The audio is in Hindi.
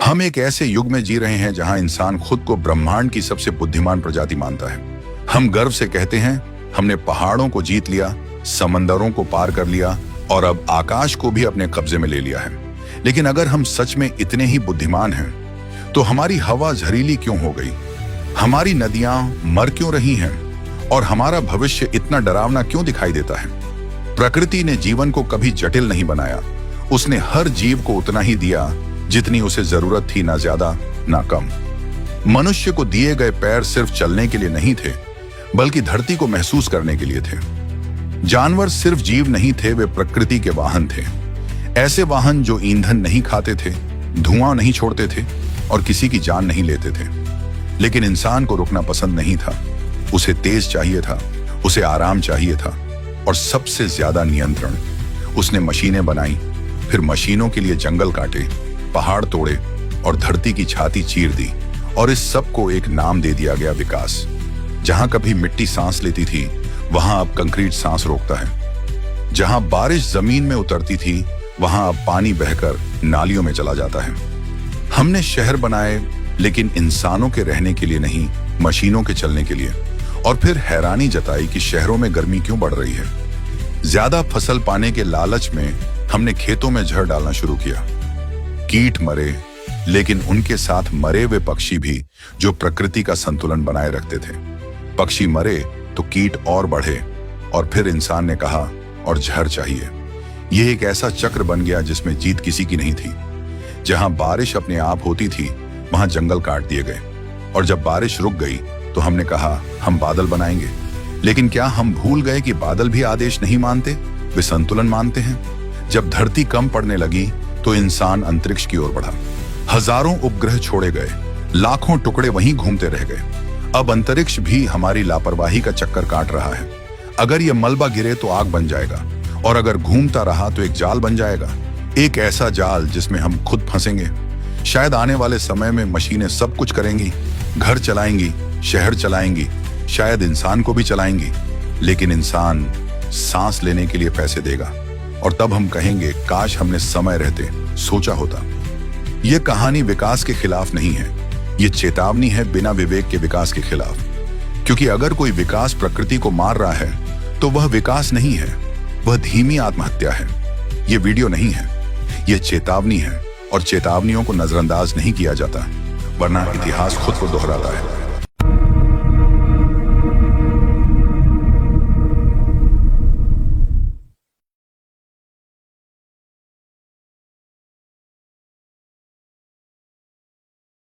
हम एक ऐसे युग में जी रहे हैं जहां इंसान खुद को ब्रह्मांड की सबसे बुद्धिमान प्रजाति मानता है। हम गर्व से कहते हैं हमने पहाड़ों को जीत लिया, समंदरों को पार कर लिया और अब आकाश को भी अपने कब्जे में ले लिया है। लेकिन अगर हम सच में इतने ही बुद्धिमान हैं तो हमारी हवा जहरीली क्यों हो गई, हमारी नदियां मर क्यों रही हैं और हमारा भविष्य इतना डरावना क्यों दिखाई देता है? प्रकृति ने जीवन को कभी जटिल नहीं बनाया, उसने हर जीव को उतना ही दिया जितनी उसे जरूरत थी, ना ज्यादा ना कम। मनुष्य को दिए गए पैर सिर्फ चलने के लिए नहीं थे, बल्कि धरती को महसूस करने के लिए थे। जानवर सिर्फ जीव नहीं थे, वे प्रकृति के वाहन थे। ऐसे वाहन जो ईंधन नहीं खाते थे, धुआं नहीं छोड़ते थे और किसी की जान नहीं लेते थे। लेकिन इंसान को रुकना पसंद नहीं था। उसे तेज चाहिए था, उसे आराम चाहिए था और सबसे ज्यादा नियंत्रण। उसने मशीनें बनाई, फिर मशीनों के लिए जंगल काटे, पहाड़ तोड़े और धरती की छाती चीर दी और इस सब को एक नाम दे दिया गया, विकास। जहां कभी मिट्टी सांस लेती थी, वहां अब कंक्रीट सांस रोकता है। जहां बारिश जमीन में उतरती थी, वहां अब पानी बहकर नालियों में चला जाता है। हमने शहर बनाए, लेकिन इंसानों के रहने के लिए नहीं, मशीनों के चलने के लिए। और फिर हैरानी जताई कि शहरों में गर्मी क्यों बढ़ रही है। ज्यादा फसल पाने के लालच में हमने खेतों में जहर डालना शुरू किया। कीट मरे, लेकिन उनके साथ मरे हुए पक्षी भी, जो प्रकृति का संतुलन बनाए रखते थे। पक्षी मरे तो कीट और बढ़े और फिर इंसान ने कहा और जहर चाहिए। यह एक ऐसा चक्र बन गया जिसमें जीत किसी की नहीं थी। जहां बारिश अपने आप होती थी, वहां जंगल काट दिए गए और जब बारिश रुक गई तो हमने कहा हम बादल बनाएंगे। लेकिन क्या हम भूल गए कि बादल भी आदेश नहीं मानते, वे संतुलन मानते हैं। जब धरती कम पड़ने लगी तो इंसान अंतरिक्ष की ओर बढ़ा। हजारों उपग्रह छोड़े गए, लाखों टुकड़े वहीं घूमते रह गए। अब अंतरिक्ष भी हमारी लापरवाही का चक्कर काट रहा है। अगर यह मलबा गिरे तो आग बन जाएगा और अगर घूमता रहा तो एक जाल बन जाएगा, एक ऐसा जाल जिसमें हम खुद फंसेंगे। शायद आने वाले समय में मशीनें सब कुछ करेंगी, घर चलाएंगी, शहर चलाएंगी, शायद इंसान को भी चलाएंगी, लेकिन इंसान सांस लेने के लिए पैसे देगा। और तब हम कहेंगे काश हमने समय रहते सोचा होता। यह कहानी विकास के खिलाफ नहीं है, यह चेतावनी है बिना विवेक के विकास के खिलाफ। क्योंकि अगर कोई विकास प्रकृति को मार रहा है तो वह विकास नहीं है, वह धीमी आत्महत्या है। यह वीडियो नहीं है, यह चेतावनी है और चेतावनियों को नजरअंदाज नहीं किया जाता, वरना इतिहास खुद को दोहराता है।